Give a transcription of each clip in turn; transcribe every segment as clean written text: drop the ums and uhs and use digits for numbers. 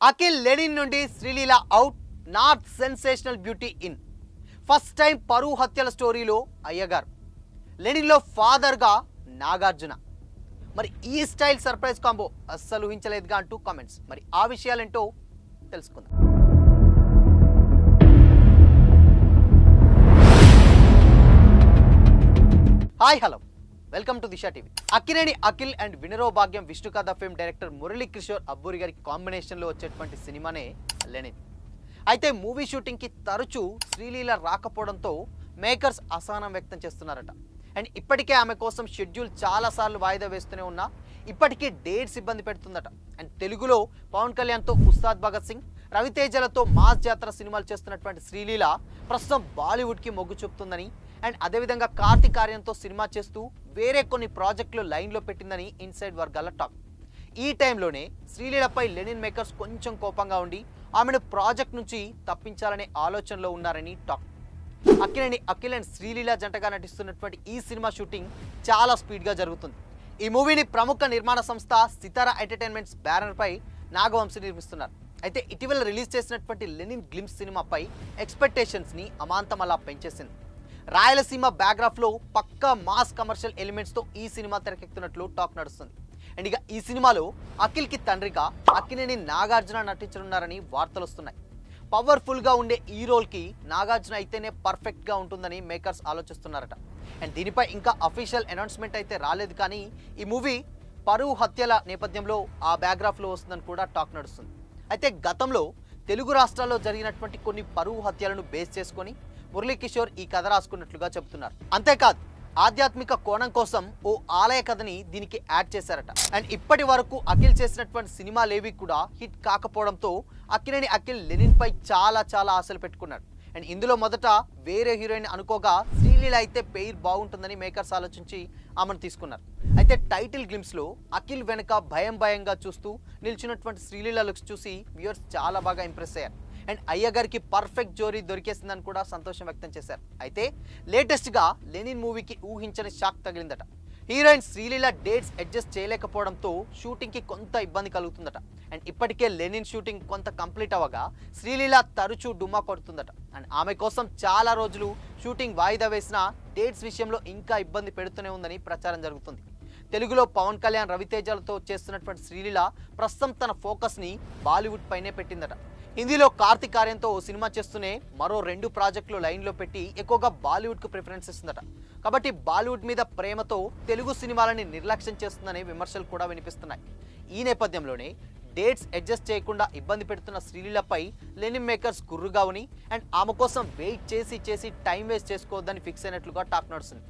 Akhil Lenin నుండి Sreeleela out, not sensational beauty in. First time పరువు హత్యల స్టోరీలో అయ్యగారు, లెనిన్లో ఫాదర్గా నాగార్జున. మరి ఈ స్టైల్ సర్ప్రైజ్ కాంబో అస్సలు ఊహించలేదుగా అంటూ కామెంట్స్. మరి ఆ విషయాలేంటో తెలుసుకుందాం. Hi hello, welcome to Disha TV. Akkineni Akhil and Vinaro Bhagyam Vishnukatha fame director Murali Kishore Abburi గారి కాంబినేషన్లో వచ్చేటువంటి సినిమానే లెనిన్. అయితే మూవీ షూటింగ్కి తరచూ శ్రీలీల రాకపోవడంతో మేకర్స్ అసహనం వ్యక్తం చేస్తున్నారట. అండ్ ఇప్పటికే ఆమె కోసం షెడ్యూల్ చాలాసార్లు వాయిదా వేస్తూనే ఉన్నా ఇప్పటికీ డేట్స్ ఇబ్బంది పెడుతుందట. అండ్ తెలుగులో పవన్ కళ్యాణ్తో ఉస్తాద్ భగత్ సింగ్, రవితేజలతో మాస్ జాతర సినిమాలు చేస్తున్నటువంటి శ్రీలీల ప్రస్తుతం బాలీవుడ్కి మొగ్గు చూపుతుందని, అండ్ అదేవిధంగా కార్తీక్ ఆర్యన్తో సినిమా చేస్తూ వేరే కొన్ని ప్రాజెక్టులు లైన్లో పెట్టిందని ఇన్సైడ్ వర్గాల టాక్. ఈ టైంలోనే శ్రీలీలపై లెనిన్ మేకర్స్ కొంచెం కోపంగా ఉండి ఆమెను ప్రాజెక్ట్ నుంచి తప్పించాలనే ఆలోచనలో ఉన్నారని టాక్. అక్కినేని అఖిల్ అండ్ శ్రీలీల జంటగా నటిస్తున్నటువంటి ఈ సినిమా షూటింగ్ చాలా స్పీడ్గా జరుగుతుంది. ఈ మూవీని ప్రముఖ నిర్మాణ సంస్థ సితారా ఎంటర్టైన్మెంట్స్ బ్యానర్పై నాగవంశీ నిర్మిస్తున్నారు. అయితే ఇటీవల రిలీజ్ చేసినటువంటి లెనిన్ గ్లిమ్స్ సినిమాపై ఎక్స్పెక్టేషన్స్ని అమాంతం అలా పెంచేసింది. రాయలసీమ బ్యాక్గ్రాఫ్లో పక్కా మాస్ కమర్షియల్ ఎలిమెంట్స్తో ఈ సినిమా తెరకెక్కుతున్నట్లు టాక్ నడుస్తుంది. అండ్ ఇక ఈ సినిమాలో అఖిల్కి తండ్రిగా అక్కినేని నాగార్జున నటించనున్నారని వార్తలు వస్తున్నాయి. పవర్ఫుల్గా ఉండే ఈ రోల్కి నాగార్జున అయితేనే పర్ఫెక్ట్గా ఉంటుందని మేకర్స్ ఆలోచిస్తున్నారట. అండ్ దీనిపై ఇంకా అఫీషియల్ అనౌన్స్మెంట్ అయితే రాలేదు, కానీ ఈ మూవీ పరువు హత్యల నేపథ్యంలో ఆ బ్యాక్గ్రాఫ్లో వస్తుందని కూడా టాక్ నడుస్తుంది. అయితే గతంలో తెలుగు రాష్ట్రాల్లో జరిగినటువంటి కొన్ని పరువు హత్యలను బేస్ చేసుకొని మురళీ కిషోర్ ఈ కథ రాసుకున్నట్లుగా చెబుతున్నారు. అంతేకాదు ఆధ్యాత్మిక కోణం కోసం ఓ ఆలయ కథని దీనికి యాడ్ చేశారట. అండ్ ఇప్పటి వరకు అఖిల్ చేసినటువంటి సినిమాలేవి కూడా హిట్ కాకపోవడంతో అక్కినేని అఖిల్ లెనిన్ పై చాలా ఆశలు పెట్టుకున్నాడు. అండ్ ఇందులో మొదట వేరే హీరోయిన్ అనుకోగా శ్రీలీల అయితే పెయిర్ బాగుంటుందని మేకర్స్ ఆలోచించి ఆమెను తీసుకున్నారు. అయితే టైటిల్ గ్లిమ్స్లో అఖిల్ వెనక భయంగా చూస్తూ నిల్చున్నటువంటి శ్రీలీల లుక్స్ చూసి వ్యూవర్స్ చాలా బాగా ఇంప్రెస్ అయ్యారు. అండ్ అయ్యగారికి పర్ఫెక్ట్ జోరీ దొరికేసిందని కూడా సంతోషం వ్యక్తం చేశారు. అయితే లేటెస్ట్గా లెనిన్ మూవీకి ఊహించని షాక్ తగిలిందట. హీరోయిన్ శ్రీలీల డేట్స్ అడ్జస్ట్ చేయలేకపోవడంతో షూటింగ్కి కొంత ఇబ్బంది కలుగుతుందట. అండ్ ఇప్పటికే లెనిన్ షూటింగ్ కొంత కంప్లీట్ అవ్వగా శ్రీలీల తరచూ డుమ్మా కొడుతుందట. అండ్ ఆమె కోసం చాలా రోజులు షూటింగ్ వాయిదా వేసిన డేట్స్ విషయంలో ఇంకా ఇబ్బంది పెడుతూనే ఉందని ప్రచారం జరుగుతుంది. తెలుగులో పవన్ కళ్యాణ్, రవితేజలతో చేస్తున్నటువంటి శ్రీలీల ప్రస్తుతం తన ఫోకస్ని బాలీవుడ్ పైనే పెట్టిందట. హిందీలో కార్తీక్ ఆర్యన్తో ఓ సినిమా చేస్తూనే మరో 2 ప్రాజెక్టులు లైన్లో పెట్టి ఎక్కువగా బాలీవుడ్కు ప్రిఫరెన్స్ ఇస్తుందట. కాబట్టి బాలీవుడ్ మీద ప్రేమతో తెలుగు సినిమాలని నిర్లక్ష్యం చేస్తుందనే విమర్శలు కూడా వినిపిస్తున్నాయి. ఈ నేపథ్యంలోనే డేట్స్ అడ్జస్ట్ చేయకుండా ఇబ్బంది పెడుతున్న శ్రీలీలపై లెనిన్ మేకర్స్ గుర్రుగా ఉని అండ్ ఆమె కోసం వెయిట్ చేసి టైం వేస్ట్ చేసుకోవద్దని ఫిక్స్ అయినట్లుగా టాక్ నడుస్తుంది.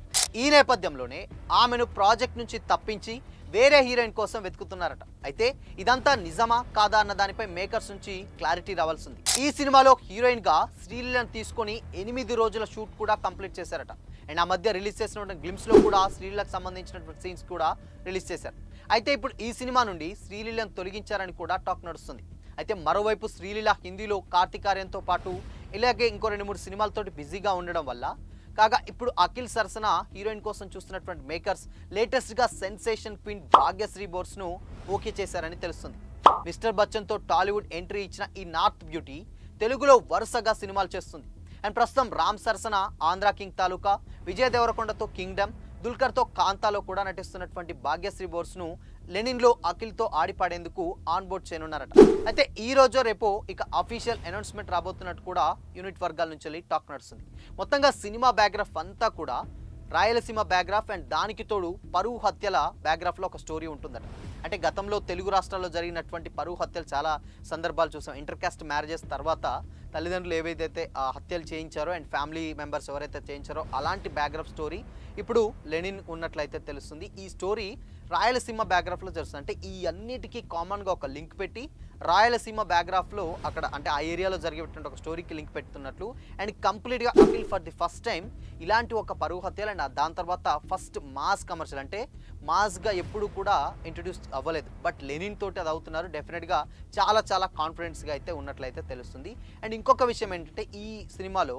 ఈ నేపథ్యంలోనే ఆమెను ప్రాజెక్ట్ నుంచి తప్పించి వేరే హీరోయిన్ కోసం వెతుకుతున్నారట. అయితే ఇదంతా నిజమా కాదా అన్న దానిపై మేకర్స్ నుంచి క్లారిటీ రావాల్సింది. ఈ సినిమాలో హీరోయిన్ గా శ్రీలీలను తీసుకొని 8 రోజుల షూట్ కూడా కంప్లీట్ చేశారట. అండ్ ఆ మధ్య రిలీజ్ చేసినటువంటి గ్లిమ్స్ లో కూడా శ్రీలీలకు సంబంధించినటువంటి సీన్స్ కూడా రిలీజ్ చేశారు. అయితే ఇప్పుడు ఈ సినిమా నుండి శ్రీలీలను తొలగించారని కూడా టాక్ నడుస్తుంది. అయితే మరోవైపు శ్రీలీల హిందీలో కార్తీక్ ఆర్యన్తో పాటు ఇలాగే ఇంకో 2-3 సినిమాలతోటి బిజీగా ఉండడం వల్ల కాగా ఇప్పుడు అఖిల్ సరసన హీరోయిన్ కోసం చూస్తున్నటువంటి మేకర్స్ లేటెస్ట్గా సెన్సేషన్ క్వీన్ భాగ్యశ్రీ బోర్స్ను ఓకే చేశారని తెలుస్తుంది. మిస్టర్ బచ్చన్తో టాలీవుడ్ ఎంట్రీ ఇచ్చిన ఈ నార్త్ బ్యూటీ తెలుగులో వరుసగా సినిమాలు చేస్తుంది. అండ్ ప్రస్తుతం రామ్ సరసన ఆంధ్ర కింగ్ తాలూకా, విజయ్ దేవరకొండతో కింగ్డమ్, దుల్కర్తో కాంతాలో కూడా నటిస్తున్నటువంటి భాగ్యశ్రీ బోర్స్ను లెనిన్లో అఖిల్తో ఆడిపాడేందుకు ఆన్ బోర్డ్ చేయనున్నారట. అయితే ఈ రోజు రేపో ఇక అఫీషియల్ అనౌన్స్మెంట్ రాబోతున్నట్టు కూడా యూనిట్ వర్గాల నుంచి టాక్ నడుస్తుంది. మొత్తంగా సినిమా బ్యాక్గ్రాఫ్ అంతా కూడా రాయలసీమ బ్యాక్గ్రాఫ్ అండ్ దానికి తోడు పరువు హత్యల బ్యాక్గ్రాఫ్లో ఒక స్టోరీ ఉంటుందట. అంటే గతంలో తెలుగు రాష్ట్రాల్లో జరిగినటువంటి పరువు హత్యలు చాలా సందర్భాలు చూసాం. ఇంటర్ కాస్ట్ మ్యారేజెస్ తర్వాత తల్లిదండ్రులు ఏవైతే ఆ హత్యలు చేయించారో అండ్ ఫ్యామిలీ మెంబర్స్ ఎవరైతే చేయించారో అలాంటి బ్యాక్గ్రాఫ్ స్టోరీ ఇప్పుడు లెనిన్ ఉన్నట్లయితే తెలుస్తుంది. ఈ స్టోరీ రాయలసీమ బ్యాక్గ్రాఫ్లో జరుగుతుంది. అంటే ఈ అన్నిటికీ కామన్గా ఒక లింక్ పెట్టి రాయలసీమ బ్యాక్గ్రాఫ్లో అక్కడ అంటే ఆ ఏరియాలో జరిగేటువంటి ఒక స్టోరీకి లింక్ పెడుతున్నట్లు. అండ్ కంప్లీట్గా Akhil for the first time ఇలాంటి ఒక పరువు హత్యలు అండ్ దాని తర్వాత ఫస్ట్ మాస్ కమర్షియల్ అంటే మాస్గా ఎప్పుడు కూడా ఇంట్రడ్యూస్ అవ్వలేదు, బట్ లెనిన్ తోటి అది అవుతున్నారు. డెఫినెట్గా చాలా కాన్ఫిడెన్స్గా అయితే ఉన్నట్లయితే తెలుస్తుంది. అండ్ ఇంకొక విషయం ఏంటంటే ఈ సినిమాలో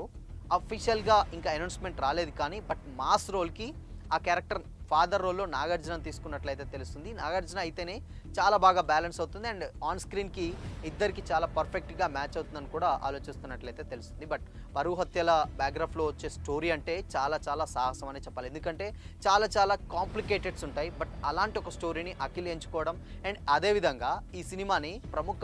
అఫీషియల్గా ఇంకా అనౌన్స్మెంట్ రాలేదు, కానీ బట్ మాస్ రోల్కి ఆ క్యారెక్టర్ ఫాదర్ రోల్లో నాగార్జున తీసుకున్నట్లయితే తెలుస్తుంది. నాగార్జున అయితేనే చాలా బాగా బ్యాలెన్స్ అవుతుంది అండ్ ఆన్ స్క్రీన్కి ఇద్దరికి చాలా పర్ఫెక్ట్గా మ్యాచ్ అవుతుందని కూడా ఆలోచిస్తున్నట్లయితే తెలుస్తుంది. బట్ పరువు హత్యల బ్యాక్గ్రాఫ్లో వచ్చే స్టోరీ అంటే చాలా చాలా సాహసం అనే చెప్పాలి. ఎందుకంటే చాలా చాలా కాంప్లికేటెడ్స్ ఉంటాయి. బట్ అలాంటి ఒక స్టోరీని అఖిల్ ఎంచుకోవడం అండ్ అదేవిధంగా ఈ సినిమాని ప్రముఖ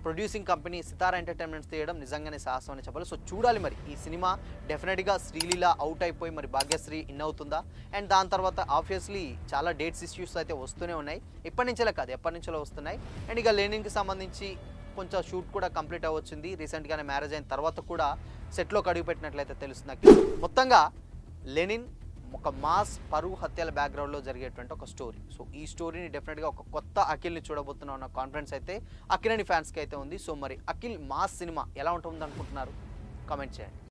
ప్రొడ్యూసింగ్ కంపెనీ సితారా ఎంటర్టైన్మెంట్స్ తీయడం నిజంగానే సాహసం అని చెప్పాలి. సో చూడాలి మరి ఈ సినిమా డెఫినెట్గా శ్రీలీల అవుట్ అయిపోయి మరి భాగ్యశ్రీ ఇన్ అవుతుందా అండ్ దాని తర్వాత ఆబ్వియస్లీ చాలా డేట్స్ ఇష్యూస్ అయితే వస్తూనే ఉన్నాయి. ఇప్పటి నుంచేలే కాదు ఎప్పటి నుంచో వస్తున్నాయి. అండ్ ఇక లెనిన్కి సంబంధించి కొంచెం షూట్ కూడా కంప్లీట్ అవ్వచ్చింది. రీసెంట్గానే మ్యారేజ్ అయిన తర్వాత కూడా సెట్లోకి అడుగుపెట్టినట్లయితే తెలుస్తుంది. మొత్తంగా లెనిన్ ఒక మాస్ పరువు హత్యల బ్యాక్గ్రౌండ్లో జరిగేటువంటి ఒక స్టోరీ. సో ఈ స్టోరీని డెఫినెట్గా ఒక కొత్త అఖిల్ని చూడబోతున్నాం అన్న కాన్ఫిడెన్స్ అయితే అఖిల్ ఫ్యాన్స్కి అయితే ఉంది. సో మరి అఖిల్ మాస్ సినిమా ఎలా ఉంటుంది అనుకుంటున్నారు? కామెంట్ చేయండి.